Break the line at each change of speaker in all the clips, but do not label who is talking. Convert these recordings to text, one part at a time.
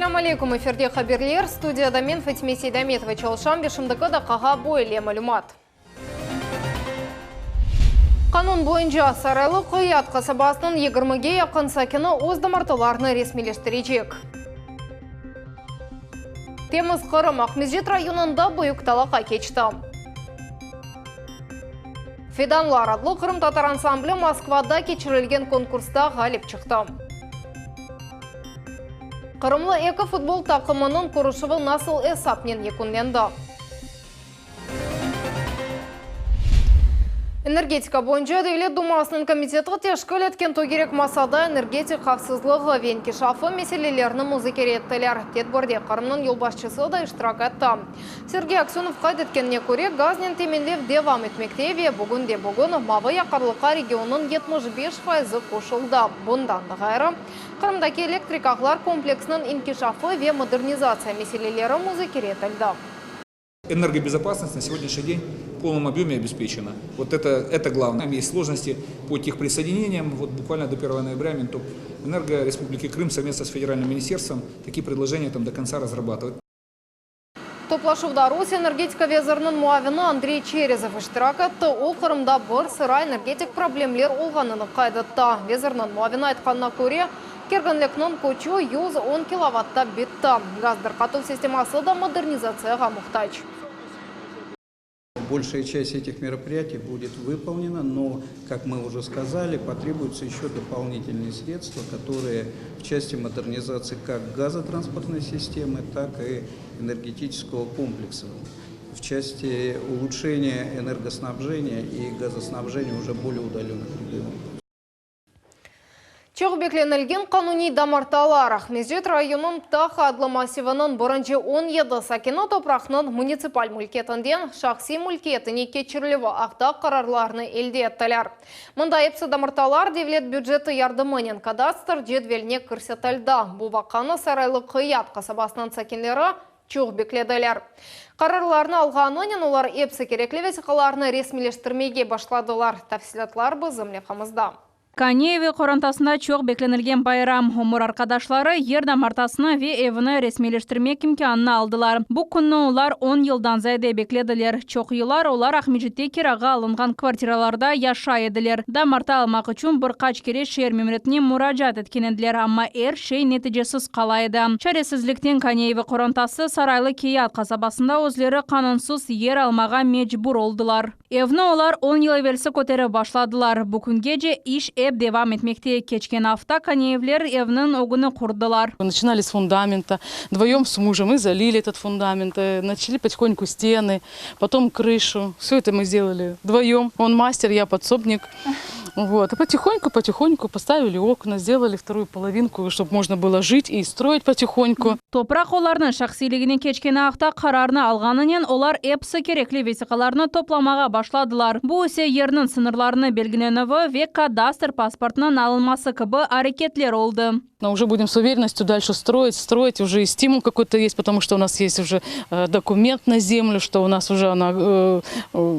Ассаламу алейкум, эфирде хаберлер, студияда мен Фатиме Сейдаметова Чалшам, бешімдігі қаға бойле мәлумат. Қанун бойынша Сарайлы Қият қасабасының 20-ге яқын сакені оздамартыларыны ресмелештірежек. Теміз Қырым Ақмезжет районында бұйық талақа кечті. Феданлар адлы Қырым татар ансамблі Москвада кечірілген конкурста ғаліп шықты. Қырымлы эко-футбол тақымының құрышывы Насыл Эсапнен екінленді. Энергетика бойынша Devlet Думасының комитеті тешкіл еткен тогерек масада энергетик қавсызлығы венки шафы меселелеріні музыкер еттілер. Тетборде Қырымның елбасшысы да иштирак етті. Сергей Аксенов қайд еткенне көре газнен теменлев девам етмектеве бүгін мавы яқарлықа регионның 75% қошылды. Бұндан ғайры Қырымдаки электрикағылар комплексінің инкишафы ве модернизация меселелері музыкер еттілді.
Энергобезопасность на сегодняшний день в полном объеме обеспечена. Вот это главное. Есть сложности по техприсоединениям. Вот буквально до 1 ноября Минтопэнерго Республики Крым совместно с федеральным министерством такие предложения до конца разрабатывает.
Топлашывда Русь энергетика везерінің муавины Андрей Черезов иштирак етті. Ол Қырымда бір сыра энергетик проблемлер олғанын қайдытты. Везерінің муавины айтқанына көре, кергінлікнің көчу 110 киловатта бетті. Газдыр қату системасы да модернизацияға мұқтач.
Большая часть этих мероприятий будет выполнена, но, как мы уже сказали, потребуются еще дополнительные средства, которые в части модернизации как газотранспортной системы, так и энергетического комплекса. В части улучшения энергоснабжения и газоснабжения уже более удаленных регионов.
Чоғбекленілген қануни дамарталар Ақмезжет районын Таха адлы массивының бұрынжы 17 сакені топрақның муниципаль мүлкетінден шақси мүлкетіне кечірлігі ақта қарарларыны елде еттілер. Мұнда епсі дамарталар Devlet бюджеті ярдымынен кадастр жедвеліне кірсетілді. Бұл вақаны Сарайлы Қият қасабасының сакенлері чоғбекледілер. Қарарларыны алғанымен олар епсі кереклі весіқаларыны ресмелештірмеге башладылар. Тәфсилатлар бізімле қамызда.
Канееве қорантасында чоқ бекленілген байрам. Омыр арқадашлары ердам артасына ве евіні ресмелештірмек имканына алдылар. Бұл күнні олар 10 елдан зайды бекледілер. Чоқ елар олар Ақмежетте кераға алынған квартираларда яша еділер. Дамарта алмақ үшін бір қач кере шер мемретіне мұражат еткенеділер, амма шей нетижесіз қалайды. Шаресізліктен Канееве қорантасы Сарайлы Қият қасабасында өзлері қанунсыз ер алмаға мечбур олдылар. Евні олар 10 ел евелсі көтері башладылар. Бүкінге же иш девам етмекте кечкен авто Канеевлер евнің огыны құрдылар.
Начинали с фундамента. Вдвоем с мужем мы залили этот фундамент. Начали потихоньку стены, потом крышу. Все это мы сделали вдвоем. Он мастер, я подсобник. Вот. И потихоньку поставили окна, сделали вторую половинку, чтобы можно было жить и строить потихоньку.
Топрақ оларының шақсилігіне кечкен ақта қарарны алғанымен олар эпсі керекли весіқаларны топламаға башладылар. Бұл өсе ерінің сынырларыны белгіленуі ве кадастр паспортынан алынмасы кібі әрекетлер олды.
Но уже будем с уверенностью дальше строить, уже и стимул какой-то есть, потому что у нас есть уже документ на землю, что у нас уже она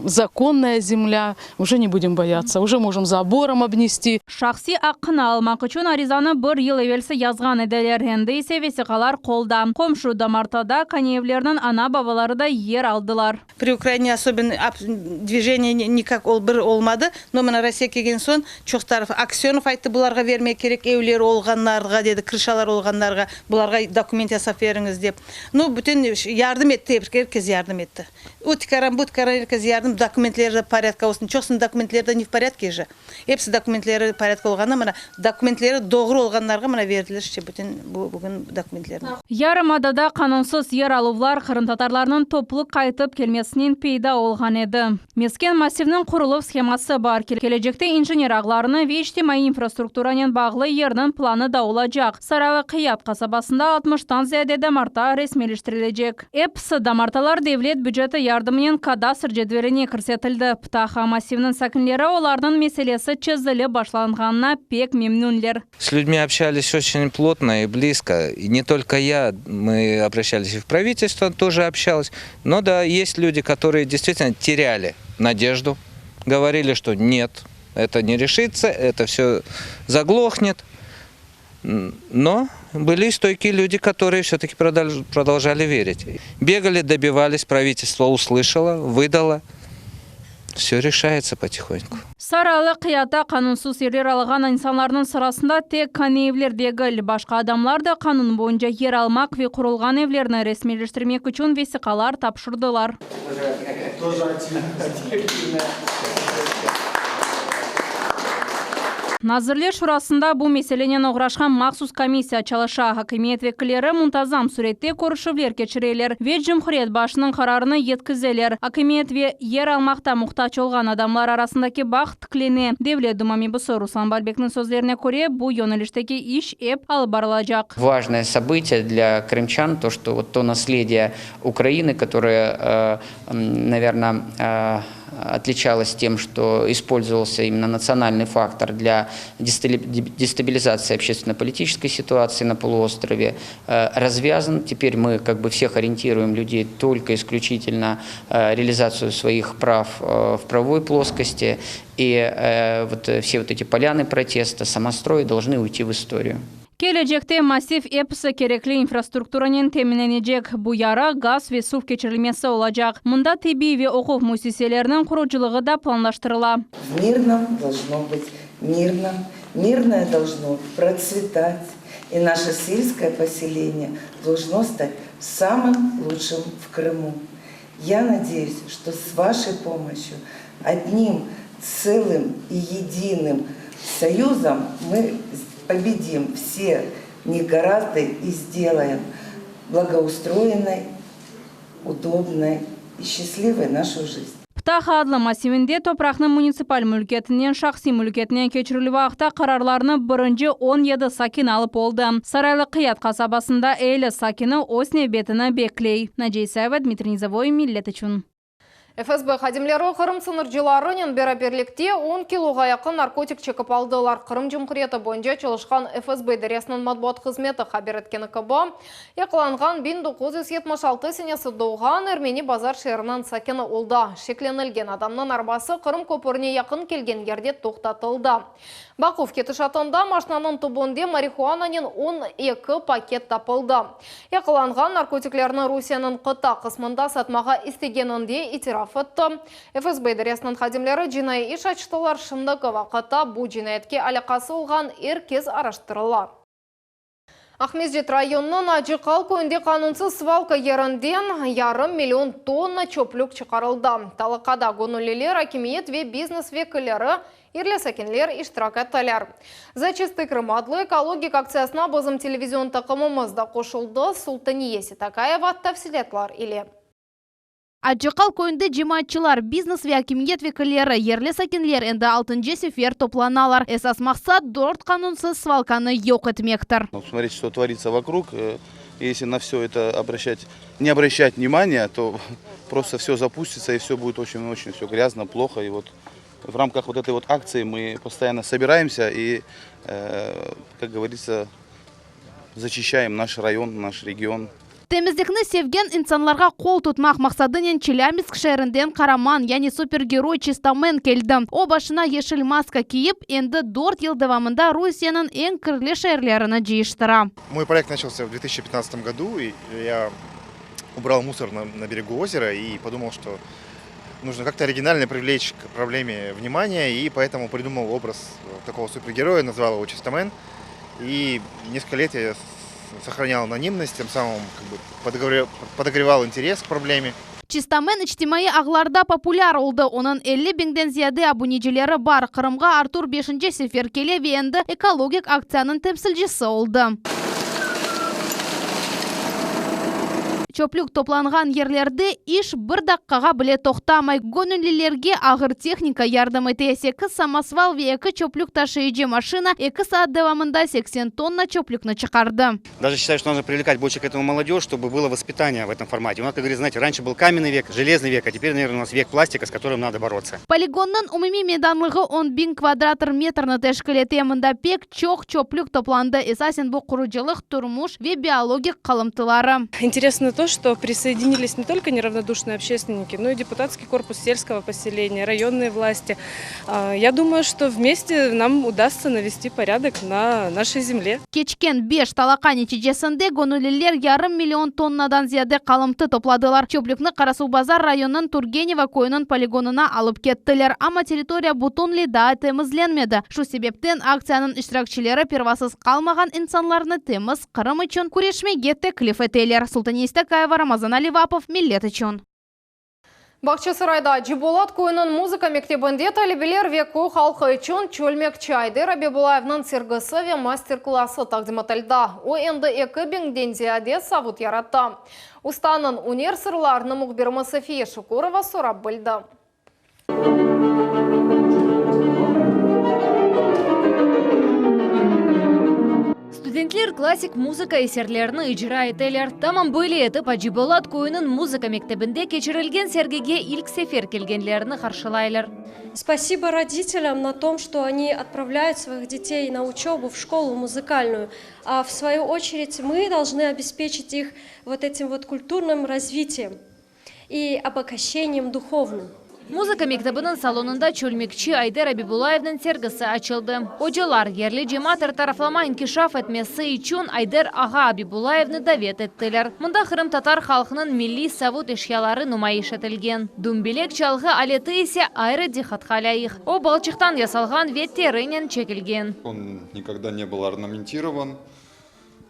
законная земля, уже не будем бояться, уже можем забором обнести.
Шақси аққын алмақ үшін аризаны бір ел евелсі язған еделер, енді есе весіқалар қолда. Комшу Дамартада Канеевлердің ана бабалары да ер алдылар.
При Украине особенно движение никак бір олмады, но мына Россия келген соң Чоқтаров Аксенов айтты, бұларға вермей керек, еулер олғанларға деді, крышалар олғанларға, бұларға документ жасап беріңіз деп. Ну, бүтін ярдым етті, еркез ярдым етті. Утикарам, еркез ярдым, документлері порядка олсын. Чоқсын документлері не в порядке же. Епсі документлері порядка олғаны, мына документлері доғыр олғанларға мына верділер, бүтін бүгін документлерін.
Ярым адада қанунсыз ер алулар Қырым татарларының топлық қайтып келмесінен пейда олған еді. Мескен массивнің құрылып схемасы бар. Кележекте инженер ағларыны вештемай инфраструктуранен бағлы ердің планы да олажақ. Сарайлы Қият қасабасында 60-тан зияде дамарта ресмелештірілежек. Эпсі дамарталар Devlet бюджеті ярдымымен кадастр жедверіне кірсетілді. Птаха массивнің сәкінлері олардың меселесі чезілі башланғанына пек мемнунлер.
С людьми общались очень плотно и близко. И не только я, мы обращались и в правительство, тоже общалось. Но да, есть люди, которые действительно теряли надежду, говорили, что нет, это не решится, это все заглохнет. Но были стойкие люди, которые все-таки продолжали верить. Бегали, добивались, правительство услышало, выдало. Все решается потихоньку.
Саралы қията қанунсыз ерлер алған инсанларының сырасында тек қане евлер дегіл. Башқа адамлар да қанун бойынша ер алмақ ве құрылған евлерні ресмелештірмек үшін весиқалар тапшырдылар. Назырлер шурасында бұл меселенен оғрашқан мақсус комиссия чалаша хакимиет векілері мұнтазам суретте көрішівлер кечірелер. Вет жүмхұрет башының қарарыны еткізелер. Хакимиет ве ер алмақта мұқтач олған адамлар арасындаки бақыт тіклене. Девлет Думами Бұсы Руслан Барбекнің сөздеріне көре, бұл йонеліштеки иш еп алып барылажақ.
Важное событие для крымчан, то, что вот то наследие Украины, которое, наверное, отличалось тем, что использовался именно национальный фактор для дестабилизации общественно-политической ситуации на полуострове, развязан. Теперь мы как бы всех ориентируем людей только исключительно реализацию своих прав в правовой плоскости. И вот все вот эти поляны протеста, самострои должны уйти в историю.
Келечекте массив эпсы керекли инфраструктуранен теминенecek bu yara gaz ve su geçirilmesi olacak. Mında tibbi ve okul müesseselerinin kuruculuğu da planlaştırıla.
В мирном должно быть мирно, мирное должно процветать, и наше сельское поселение должно стать самым лучшим в Крыму. Я надеюсь, что с вашей помощью, одним целым и единым союзом мы победим все негоразды и сделаем благоустроенной, удобной и счастливой нашу жизнь.
Птаха адлы массивінде топрақның муниципаль мүлкетінен шақси мүлкетінен кечірілі вақта қарарларны бірінші 17 сакин алып олды. Сарайлы қият қасабасында әйлі сакины осне бетіні беклей. Наджей Сәвет, Дмитрий Низовой, Миллет үшін.
ФСБ хадимлері Қырым сыныржыларының бераберлікте 10 килоға яқын наркотик чекіп алдылар. Қырым Жұмқұреті бойынша çalışқан ФСБ дәресінің матбуат қызметі хабар еткені кібі. Яқыланған 1976 сенесі доған Әрмени базар шерінің сакені олда. Шекленілген адамның арбасы Қырым көпіріне яқын келген жерде тоқтатылды. Бақув кетіш атында машинаның тұбынде марихуананын 12 пакет тапылды. Яқыланған наркотиклерінің Русияның қыта қысмында сатмаға істегенінде итираф етті. ФСБ дәресінің хадимлері жинай иш ачтылар шындығы вақытта бұл жинайетке алақасы олған еркез араштырылар. Ахмезжет районының Ажықал көнде қанунсыз свалка ерінден 500 миллион тонна чөплік чықарылды. Талықада гонолелер, акимиет ве бизнес векілері ерлесекенлер иштирак еттілер. За чистый Крым адлы экологик акциясына бозым телевизион тақымымызда қошылды. Султаниеси Такаева тәфсилетлар или.
Ажықал көйінді жематчылар, бизнес ве акимиет векілері, ерлі сәкенлер енді 6-й сефер топланалар. Эсас мақсат дорт қанунсыз свалканы yok etmektir.
Смотрите, что творится вокруг. Если на все это не обращать внимания, то просто все запустится и все будет очень-очень все грязно, плохо. И вот в рамках вот этой вот акции мы постоянно собираемся и, как говорится, зачищаем наш район, наш регион.
Теміздікні севген инсанларға қол тұтмақ мақсадынен Челябинск шәрінден Қараман, яғни супергерой Чистамен келді. О башына ешіл маска киіп, енді 4 ел давамында Русияның ең кірлі шәрлеріні жиыштыра.
Мой проект начался в 2015 году, и я убрал мусор на берегу озера и подумал, что нужно как-то оригинально привлечь к проблеме внимание, и поэтому придумал образ такого супергероя, назвал его Чистамен. И несколько лет я сохранял анонимность, тем самым подогревал интерес к проблеме.
Чистамен ичтимai ағларда популяр олды. Оның 50 беңден зияды абунежелері бар. Қырымға Артур 5-ші сефер келе венді экологик акцияның темсілжесі олды. Чөплік топланған ерлерді иш бір даққаға біле тоқтамай. Гонүлілерге ағыр техника ярдым етесе. 2 самосвал ве 2 чөплік ташыйжы машина 2 саат давамында 80 тонна чөплікні чықарды.
Даже считаю, что нужно привлекать больше к этому молодежь, чтобы было воспитание в этом формате. У нас, как говорится, знаете, раньше был каменный век, железный век, а теперь, наверное, у нас век пластика, с которым надо бороться.
Полигонның умumi меданлығы 10 000 квадратыр метрны тәшкілеті мұнда пек чоқ чөплік топланды. Эсасен бұл құружилық, тұрмуш ве биологик қалымтылары.
Интересно то,
что присоединились не только неравнодушные общественники, но и депутатский корпус сельского поселения, районные власти. Я думаю, что вместе нам удастся навести порядок на нашей земле.
Кечкен 5 талака нәтижесінде гонолелер 1,5 миллион тоннадан зияде қалымты топладылар. Чөплікні Қарасубазар районының Тургенева койының полигонына алып кеттілер. Ама территория бутонли да темізленмеді. Шу себептен акцияның iştirakçilері первасыз қалмаған инсанларны теміз Қырым үшін күрешмеге теклиф етелер. Султанисті Каева, Рамазан Аливапов, Миллет үшін.
Бақчысырайда Джиболат койының музыка мектебінде талебелер веку халқы үшін чөлмек чайды Рабибулаевның сергісі ве мастер-классы тақдим етілді. О енді екі беңден зияде савут яратты. Устаның өнер сырларының мұқбірімі София Шукурова сұрап білді.
Студентлер классик музыка эсерлеріні ижра етелер. Тамам бөлі етіп Джиболат койының музыка мектебінде кечірілген сергеге ilk сефер келгенлеріні қаршылайлар.
Спасибо родителям на том, что они отправляют своих детей на учебу в школу музыкальную. А в свою очередь мы должны обеспечить их вот этим вот культурным развитием и обогащением духовным.
Музыка мектебінің салонында чөлмекчі Айдар Рабибулаевның сергісі açılды. Ожалар ерлі жематыр тарафлама инкишаф етмесі үшін Айдар Аға Абибулаевны давет еттілер. Мұнда Қырым татар халқының милли савут эшялары нумайыш етілген. Думбелек чалғы алеті есе айры дихатхаляйық. О балчықтан ясалған веттерінен чекілген.
Он никогда не был орнаментирован.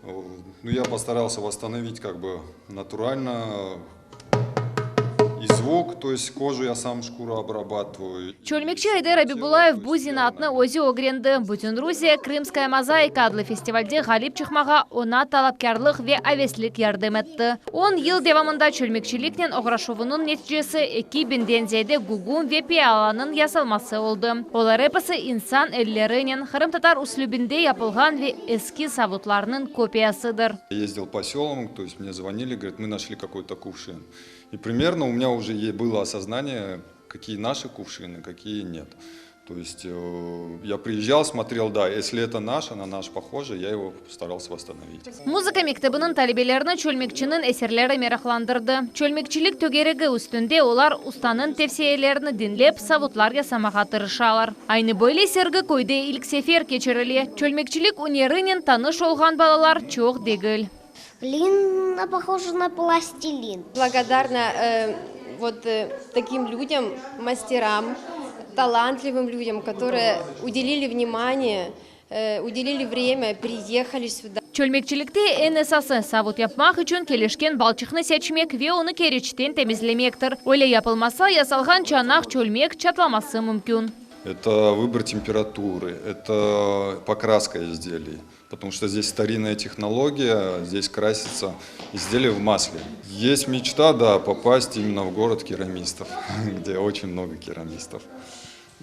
Но я постарался восстановить как бы натурально и звук, то есть кожу я сам шкуру обрабатываю.
Чөлмекчі Айдар Абибулаев бұ зинатны ози огренді. Бүтін Русия Крымская мозаика адлы фестивальде ғалип чықмаға она талапкерлық ве авеслік ярдым етті. 10 ел девамында чөлмекчілікнен оғрашуының нәтижесі эки бендензияде гугун ве пиаланын ясалмасы олды. Олар эпысы инсан әллерінен Қырым татар услюбінде япылған ве эски савутларының копиясыдыр.
Ездил по селам, то есть мне звонили, говорят, мы нашли какой-то кувшин. И примерно у меня уже было осознание, какие наши кувшины, какие нет. То есть я приезжал, смотрел, да, если это наш, на наш похоже, я его старался восстановить.
Музыка мектебінің талебелеріні чөлмекчінің әсерлері мерақландырды. Чөлмекчілік төгерегі үстінде олар устанын тевсиелеріні динлеп савутлар ясамаға тырышалар. Айны бөйле сергі көйде ilk сефер кечірілі. Чөлмекчілік өнерінен таныш олған балалар чоқ дегіл.
Блин, похоже на пластилин.
Благодарна таким людям, мастерам, талантливым людям, которые уделили внимание, уделили время, приехали сюда.
Чөлмекчілікте ән esасы савут япмақ үшін келешкен балчықны сечмек ве оны керечтен темізлемектір. Оле япылмаса ясалған чанақ чөлмек чатламасы мүмкін.
Это выбор температуры, это покраска изделий. Потому что здесь старинная технология, здесь красится изделие в масле. Есть мечта, да, попасть именно в город керамистов, где очень много керамистов.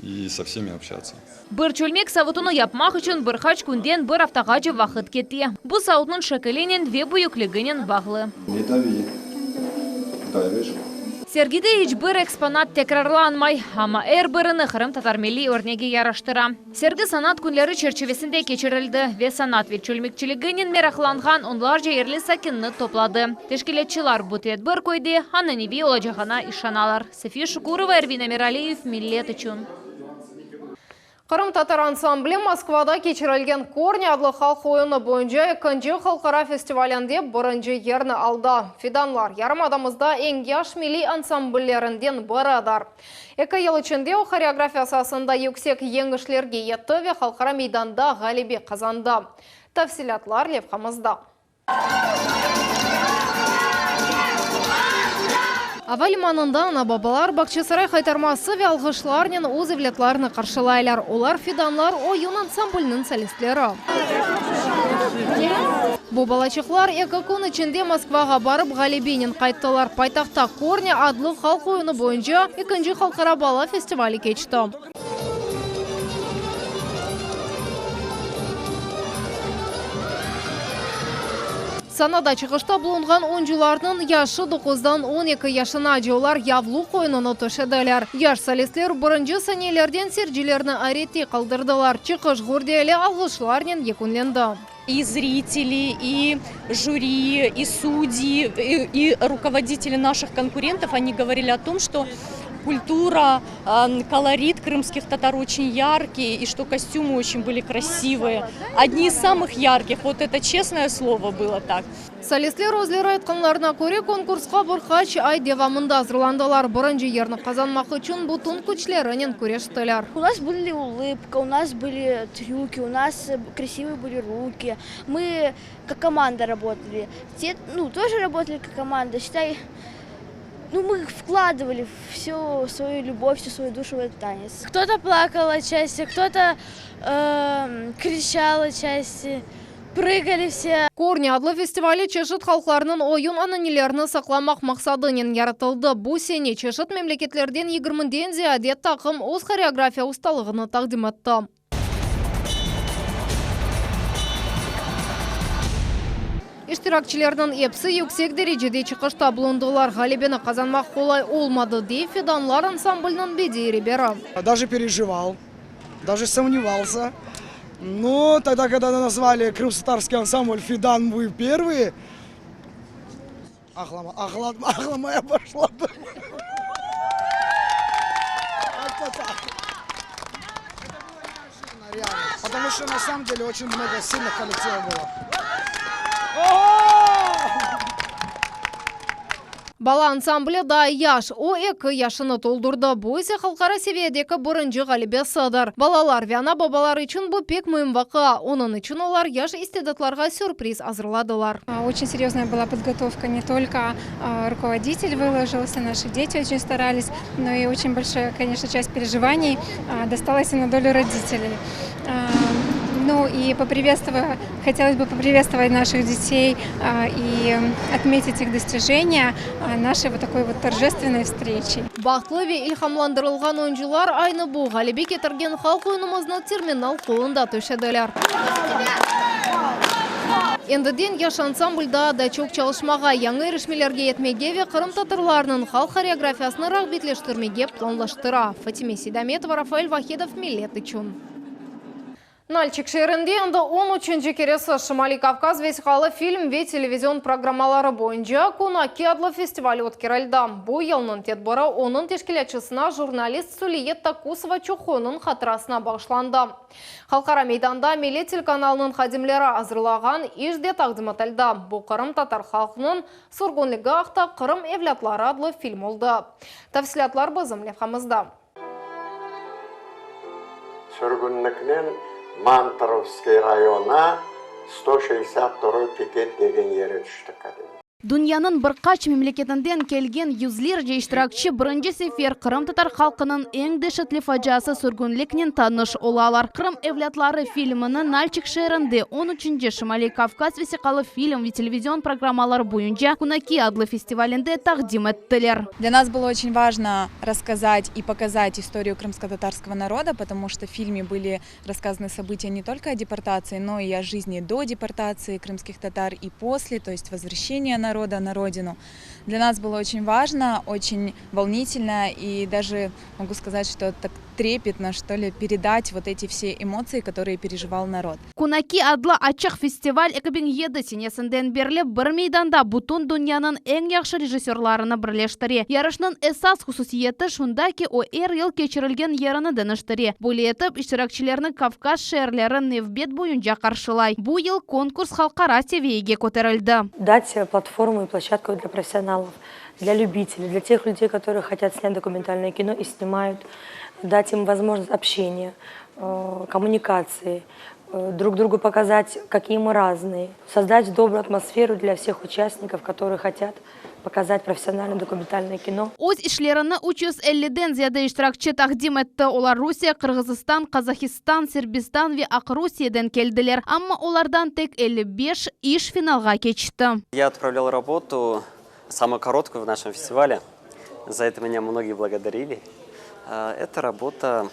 И со всеми общаться.
Бір чөлмек савутыны япмақ үшін бір хач күнден бір автағачы вақыт кетті. Бұл сауытның шекеленен ве бұйықлігінен бағлы.
Не дави. Давишь.
Сергиде ичбір экспонат текрарланмай, ама біріні Қырым татар милли өрнеге яраштыра. Серги санат күнлері черчевесінде кечірілді ве санат ве чөлмекчілігінен мерақланған онларжа ерлі сакинны топлады. Тешкелетчилар бұтет бір көйде, аннаневи олажағана ишаналар. София Шукурова, Эрвин Амиралиев, Миллет үшін.
Қырым татар ансамблі Москвада кечірілген Корни адлы халқы ойыны бойынша екінші халқара фестивалінде бірінші ерні алды. Фиданлар ярымадамызда ең яш милли ансамбльлерінден бірідар. Екі ел ішінде о хореография асасында yüksek еңгішлерге етті ве халқара мейданда ғалибе қазанды. Тәфсилатлар лепқамызда. Авал маңында ана-бабалар бақчысырай қайтармасы ве алғышларнен өз евлетларыны қаршылайлар. Олар фиданлар ойын ансамблінің солистлері. Бобалачықлар екі күн ішінде Москваға барып ғалибенен қайттылар. Пайтақта Корни адлы халық ойыны бойынша екінші халқара бала фестивалі кечті. Санада чығышта бұлынған ойыншыларының яшы 9-дан 12 яшына жеулар явлу қойынын өтішеділер. Яш солистлер бұрынжы сәнелерден серджілеріні аретте қалдырдылар. Чықыш ғұрделі алғышларнен екінленді.
и зрители, и жюри, и судьи, и руководители наших конкурентов, они говорили о том, что культура, колорит крымских татар очень яркий, и что костюмы очень были красивые. Одни из самых ярких, вот это честное слово было так.
Солистлер өзлері айтқанларына көре конкурсқа бірқач ай девамында hazırlandılar. Бірінші ерні қазанмақ үшін бұтын күчлерінен көрештілер.
У нас были улыбка, у нас были трюки, у нас красивые были руки. Мы как команда работали. Те, тоже работали как команда. Считай, мы вкладывали всю свою любовь, всю свою душу в этот танец. Кто-то плакал отчасти, кто-то кричал отчасти. Прыгали все.
Корни адлы фестивалі чешет халқларының ойын ананилеріні сақламақ мақсадынен яратылды. Бұл сене чешет мемлекетлерден 20-ден зиядет тақым өз хореография ұсталығыны тақдим етті. İştirakçılarının hepsi yüksek derecede çıkışta bulundular. Galibini kazanmak kolay olmadı diye Fidanlar ансамблінің бедері бері.
Даже переживал, даже сомневался. Но тогда, когда назвали крымско-татарский ансамбль «Фидан» мы первые, ахла моя пошла. Потому что на самом деле очень много сильных коллективов было.
Бала ансамблі да яш, о 2 яшыны толдырды. Бұл есе халқара севиядегі бірінші ғалибе сыдыр. Балалар вяна бабалар үшін бұл пек мұйым вақы. Оның үшін олар яш истедатларға сюрприз азырладылар.
Очень серьезная была подготовка. Не только руководитель выложился, наши дети очень старались, но и очень большая, конечно, часть переживаний досталась и на долю родителей. И хотелось бы поприветствовать наших детей и отметить их достижения нашей вот такой вот торжественной встречи.
Бақтлы ве илхамландырылған ойыншылар айны бұл ғалибе кетірген халық ойынымызны терминал қолында төшеділер. Ендіден яш ансамбльда да çok çalışmaға, яңы решмелерге етмеге ве Қырым татарларының халық хореографиясыны рағбетлештірмеге планлаштыра. Фатиме Седометова, Рафаэль Вахидов, Милет үшін. Нальчик шерінде енді 13-ші кересі Шымали Кавказ весіқалы фильм ве телевизион программалары бойынша Кунаки адлы фестивалі өткерілді. Бұл елінің тетбірі оның тешкелетшісіне журналист Сулиет Такусова Чухоның қатырасына бағышланды. Халқара мейданда Милет телеканалының қадимлері азырлаған ежде тақдим етілді. Бұл Қырым татар халқының сұрғынлығы ақта Қырым евлятлары адлы фильм олды. Тәфсілатлар бізім левхамызда.
Сұрғынлығынан Мантаровский района 162 пикет деген ері түштік кәдім.
Дүнияның бірқач мемлекетінден келген юзлер же иштиракчы бірінші сефер Қырым татар халқының ең дешетлі фажасы сүргінлікнен таныш олалар. Қырым евлятлары фильміні Нальчик шерінде 13-ші Шымали Кавказ весіқалы фильм и телевизион программалар бойынша Кунаки адлы фестивалінде тақдим еттілер.
Для нас было очень важно рассказать и показать историю крымско-татарского народа, потому что в фильме были рассказаны события не только о депортации, но и о жизни до депортации крымских татар и после, то есть возвращения народа на родину. Для нас было очень важно, очень волнительно и даже могу сказать, что так трепетно, что ли, передать вот эти все эмоции, которые переживал народ.
Кунаки адлы ачық фестиваль 2007 сенесінден берлі бір мейданда бұтын дүнияның ең яқшы режиссерларыны бірлештіре. Ярышның эсас хусусиеті шундаки о ел кечірілген еріні дыныштыре. Бұл етіп, иштиракчылерінің Кавказ шерлерін невбет бойынша қаршылай. Бұл ел конкурс халқара севиеге көтерілді.
Дать платформу и площадку для профессионалов, для любителей, для тех людей, которые хотят снять документальное кино и снимают, дать им возможность общения, коммуникации, друг другу показать, какие мы разные, создать добрую атмосферу для всех участников, которые хотят показать профессиональное документальное кино.
Өз ишлеріні 350-ден зияда иштиракчы тақдим етті. Олар Русия, Қырғызстан, Казахстан, Сербистан ве Ақ Русиядан келділер. Амма олардан тек 55 иш финалға кечті.
Я отправлял работу, самую короткую в нашем фестивале. За это меня многие благодарили. Это работа,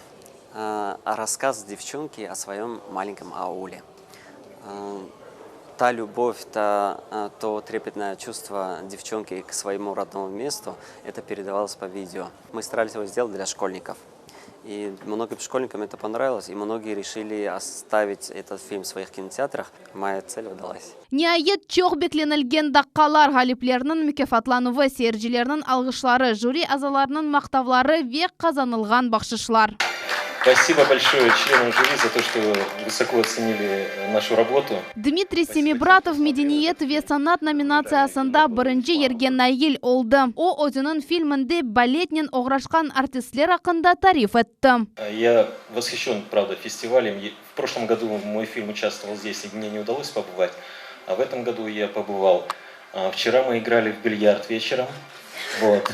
рассказ девчонки о своем маленьком ауле. Та любовь, то трепетное чувство девчонки к своему родному месту, это передавалось по видео. Мы старались его сделать для школьников. И многим школьникам это понравилось, и многие решили оставить этот фильм в своих кинотеатрах. Моя цель удалась.
Ниайет чоқ бекленілген даққалар ғалиплерінің мүкефатлануы, сержилерінің алғышлары, жюри азаларының мақтавлары век қазанылған бақшышлар.
Спасибо большое членам жюри за то, что высоко оценили нашу работу.
Дмитрий Семибратов Медениет ве санат номинациясында бірінші ерген әйел олды. О өзінің фильмінде балетнен оғрашқан артистлер ақында тариф етті.
Я восхищен, правда, фестивалем. В прошлом году мой фильм участвовал здесь, и мне не удалось побывать. А в этом году я побывал. Вчера мы играли в бильярд вечером. Вот.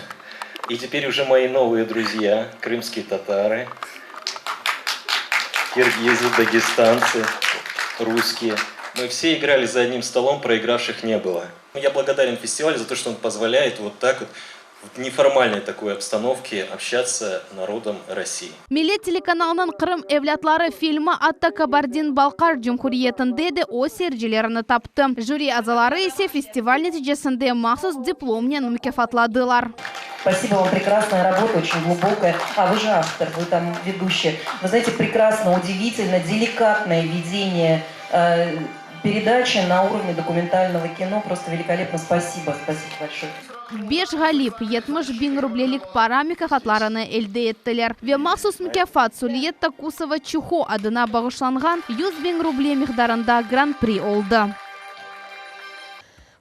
И теперь уже мои новые друзья, крымские татары, киргизы, дагестанцы, русские. Мы все играли за одним столом, проигравших не было. Я благодарен фестивалю за то, что он позволяет вот так вот в неформальной такой обстановке общаться народом России.
Милет телеканалының Қырым эвлятлары фильмі атты Кабардин-Балқар Жұмхуриетінде де о сержилеріні тапты. Жюри азалары есе фестиваль нәтижесінде махсус дипломнен мүкефатладылар.
Спасибо вам, прекрасная работа, очень глубокая. А вы же автор, вы там ведущий. Вы знаете, прекрасно, удивительно, деликатное ведение передачи на уровне документального кино. Просто великолепно. Спасибо, спасибо большое.
Беш Галип 70 рублелік пара мүкефатларыны әлде еттілер. Ве махсус мүкефат Сулиетта Кусова Чухо адына бағышланған 100 рубле миқдарында гран-при олды.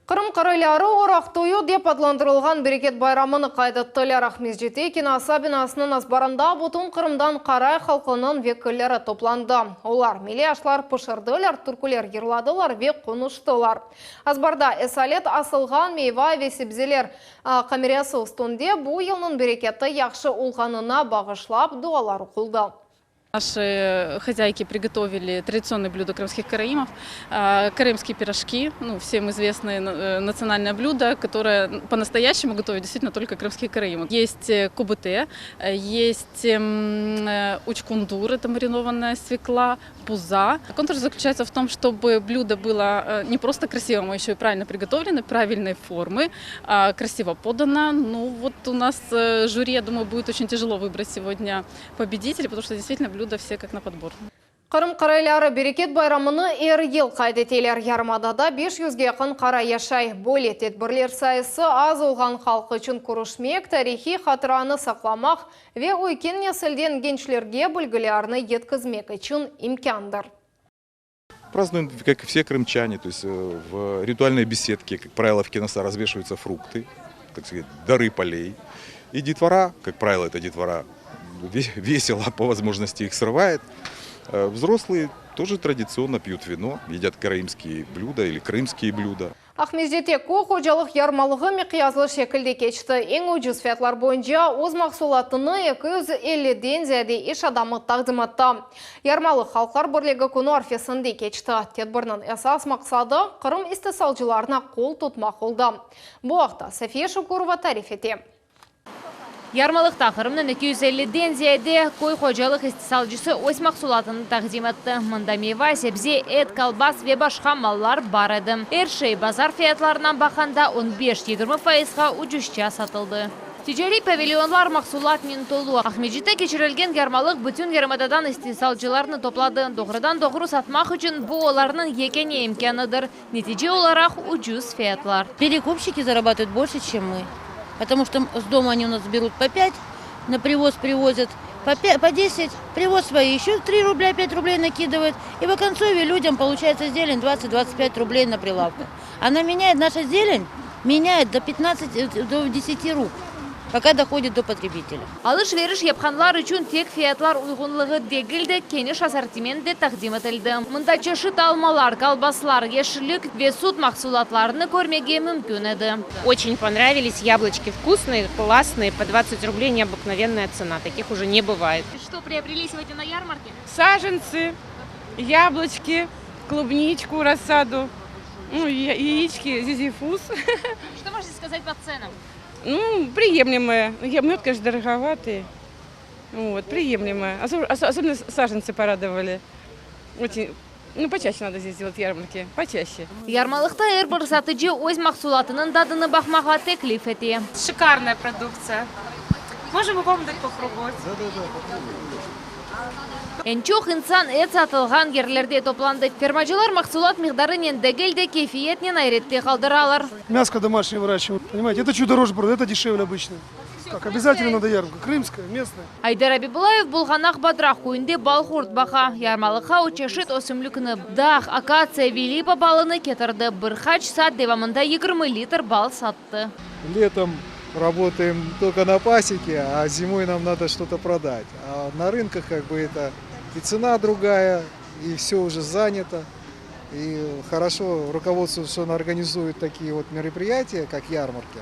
Қырым қырылары орақ тойы деп адландырылған берекет байрамыны қайдаттылар. Ахмезжете киноса бинасының асбарында бұтын Қырымдан қарай халқының векілері топланды. Олар милияшлар пышырдылар, түркілер ерладылар ве қоныштылар. Асбарда эсалет асылған мейва ве себзелер камерясы ұстынде бұл елінің берекеті яқшы олғанына бағышлап дуалар қылды.
Наши хозяйки приготовили традиционные блюда крымских караимов, крымские пирожки, всем известное национальное блюдо, которое по-настоящему готовят действительно только крымские караимы. Есть кубыте, есть учкундур, это маринованная свекла, пуза. Контур заключается в том, чтобы блюдо было не просто красивым, а еще и правильно приготовлено, правильной формы, красиво подано. Вот у нас жюри, я думаю, будет очень тяжело выбрать сегодня победителей, потому что действительно блюда все как на подбор.
Қырым қарайлары берекет байрамыны әр ел қайдетелер. Ярмадада 500-ге қын қара яшай. Бөле тетбірлер сайысы аз олған халқы үшін күрішмек, тарихи қатыраны сақламақ ве ойкен несілден генчлерге бүлгілеріні еткізмек үшін имкандар.
Празднуем, как все крымчане, то есть в ритуальной беседке, как правило, в киноса развешиваются фрукты, так сказать, дары полей. И детвора, как правило, это детвора весело, по возможности их срывает. Взрослые тоже традиционно пьют вино, едят караимские блюда или крымские блюда.
Ахмездете қожалық ярмалығы меқиязлы шекілде кечті. Ең өжіз фиятлар бойынша өз мақсулатыны 250-ден зәде еш адамы тағдым етті. Ярмалық халқар бірлігі күні арфесінде кечті. Тедбірінің əsas мақсады Қырым истесалжыларына қол тұтмақ олды. Бұл уақытта София Шукурова тариф ете.
Ярмалықта Қырымның 250-ден зияде қой қожалық истисалжысы өз мақсулатыны тақдим етті. Мұнда мейва, себзе, ет, колбас ве башқа маллар бар еді. Әршей базар фиятларынан бақанда 15-20%-ға үжішча сатылды. Тижари павильонлар мақсулат мен толу. Ахмеджетте кечірілген ярмалық бүтін ярмададан истисалжыларны топлады. Доғырдан-доғыру сатмақ үшін бұл оларының екене имканыдыр. Нетиже оларақ үжіз фиятлар.
Перекупщики зарабатывают больше, чем мы. Потому что с дома они у нас берут по 5, на привоз привозят по 10, привоз свои, еще 3 рубля, 5 рублей накидывают. И в оконцове людям получается зелень 20-25 рублей на прилавку. Она меняет, наша зелень меняет до 15, до 10 рук, пока доходит до потребителя.
Алыш-веріш епханлар үшін тек фиятлар ұйғынлығы дегілді, кеніш ассортиментде тақдим етілді. Мұнда чешіт алмалар, колбаслар, ешілік ве суд мақсулатларыны көрмеге мүмкін еді.
Очень понравились яблочки, вкусные, классные, по 20 рублей необыкновенная цена, таких уже не бывает.
Что приобрели сегодня на ярмарке?
Саженцы, яблочки, клубничку, рассаду, яички, зизифус.
Что можете сказать по ценам?
Приемлемые. Мед, конечно, дороговатый. Приемлемые. Особенно саженцы порадовали. Очень, почаще надо здесь делать ярмарки. Почаще.
Ярмалықта әрбір сатыжы өз мақсулатының дадыны бақмаға теклиф ете.
Шикарная продукция.
Можем попробовать попробовать.
Энчох инсан эт сатылган ерлерде топланды. Фермачылар махсулат миқдарын ендегелде кейфиетнен айретте қалдыралар.
Мяско домашнее выращивают. Понимаете, это чуть дороже продают, это дешевле обычно. Как обязательно надо ярмарка. Крымская, местная.
Айдар Абибулаев булганақ бадрақ көйінде балхурт баха. Ярмалыға учешит осымлюкіні дақ, акация, вилипа балыны кетірді. Бірхач сат девамында 20 литр бал сатты.
Летом работаем только на пасеке, а зимой нам надо что-то продать. А на рынках как бы это и цена другая, и все уже занято. И хорошо руководство, что он организует такие вот мероприятия, как ярмарки,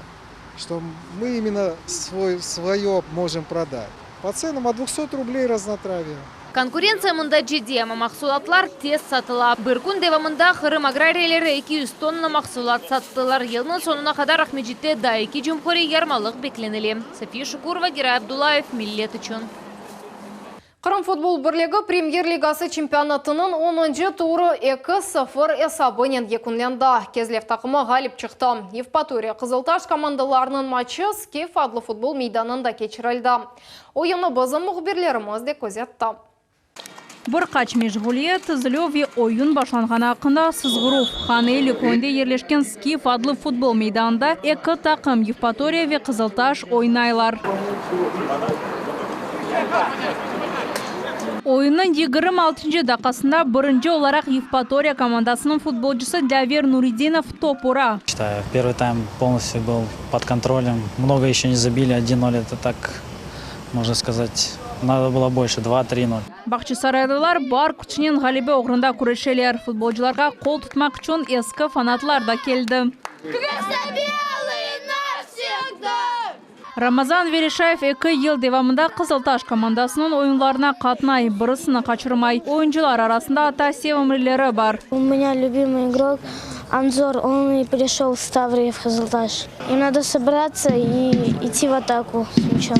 что мы именно свое можем продать. По ценам от 200 рублей разнотравие.
Конкуренция мында жеде, махсулатлар тез сатыла. Бір күн девамында Қырым аграриялері 200 тонна махсулат саттылар. Елінің сонына қадар Ахмеджитте да 2 жумхори ярмалық бекленілі. София Шукурова, Герай Абдулаев, Миллет үшін.
Қырым футбол бірлігі премьер-лигасы чемпионатының 10-шы туры 2-0 есабынен екінленді. Кезлев тақымы ғаліп шықты. Евпатория Қызылташ командаларының матчы Скиф адлы футбол мейданында кечірілді. Ойыны бізім мұхберлеріміз де көзетті.
Бірқач межғулиет Злёви ойын башланған ақында Сызғыров Ханели көйінде ерлешкен Скиф адлы футбол мейданында 2 тақым Евпатория ве Қызылташ ойнайлар. Ойынның 26-шы дақасында бірінші оларақ Евпатория командасының футболчысы Давер Нуридинов топ ұра.
Первый тайм полностью был под контролем. Много еще не забили, 1-0 это так, можно сказать, надо было больше, 2-3-0.
Бақчысарайлылар бар күчінен ғалибе оғырында күрешелер. Футболчыларға қол тұтмақ үшін ескі фанатлар да келді. Рамазан Верешаев 2 ел девамында Қызылташ командасының ойынларына қатынай, бұрысыны қачырмай. Ойыншылар арасында ата севімлері бар.
У меня любимый игрок Анзор, он и пришел в Ставрии в Қызылташ. Им надо собраться и идти в атаку с мячом.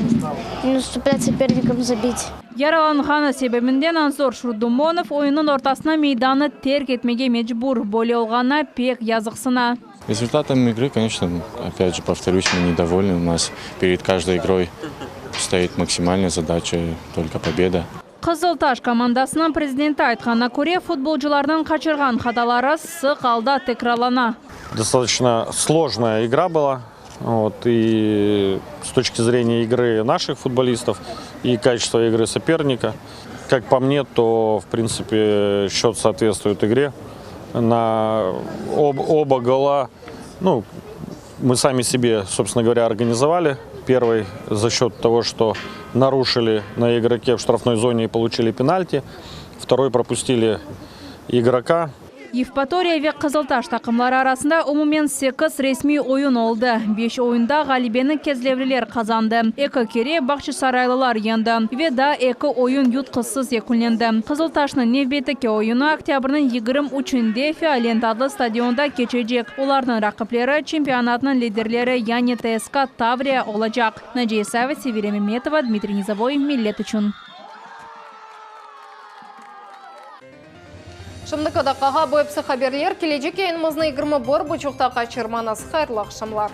Не наступлять соперникам, забить.
Яраланғаны себебінден Анзор Шурдумонов ойынның ортасына мейданы терк етмеге мәжбүр, боле олғана пек язықсына.
Результатом игры, конечно, опять же, повторюсь, мы недовольны. У нас перед каждой игрой стоит максимальная задача, только победа.
Қызылташ командасының президенті айтқанына көре футболчылардың қачырған хаталары сық алда текралана.
Достаточно сложная игра была. И с точки зрения игры наших футболистов и качества игры соперника. Как по мне, то, в принципе, счет соответствует игре. На оба гола, мы сами себе, собственно говоря, организовали. Первый за счет того, что нарушили на игроке в штрафной зоне и получили пенальти. Второй пропустили игрока.
Евпатория ве Қызылташ тақымлары арасында умумен 8 ресми ойын олды. 5 ойында ғалибені кезлеврелер қазанды. 2 кере Бақчысарайлылар енді. Веда 2 ойын ютқысыз екінленді. Қызылташның невбетіке ойыны октябрның 23-інде Фиолент адлы стадионда кечежек. Олардың рақыплері чемпионатның лидерлері яғни ТСК Таврия олacak. Надежда Савва, Северия Меметова, Дмитрий Низовой, Миллет үшін.
Шымдықы дақаға бойыпсы қаберлер, келечек айынымызны 21 бұчуқта қачырманыз қайырлы ақшамлар.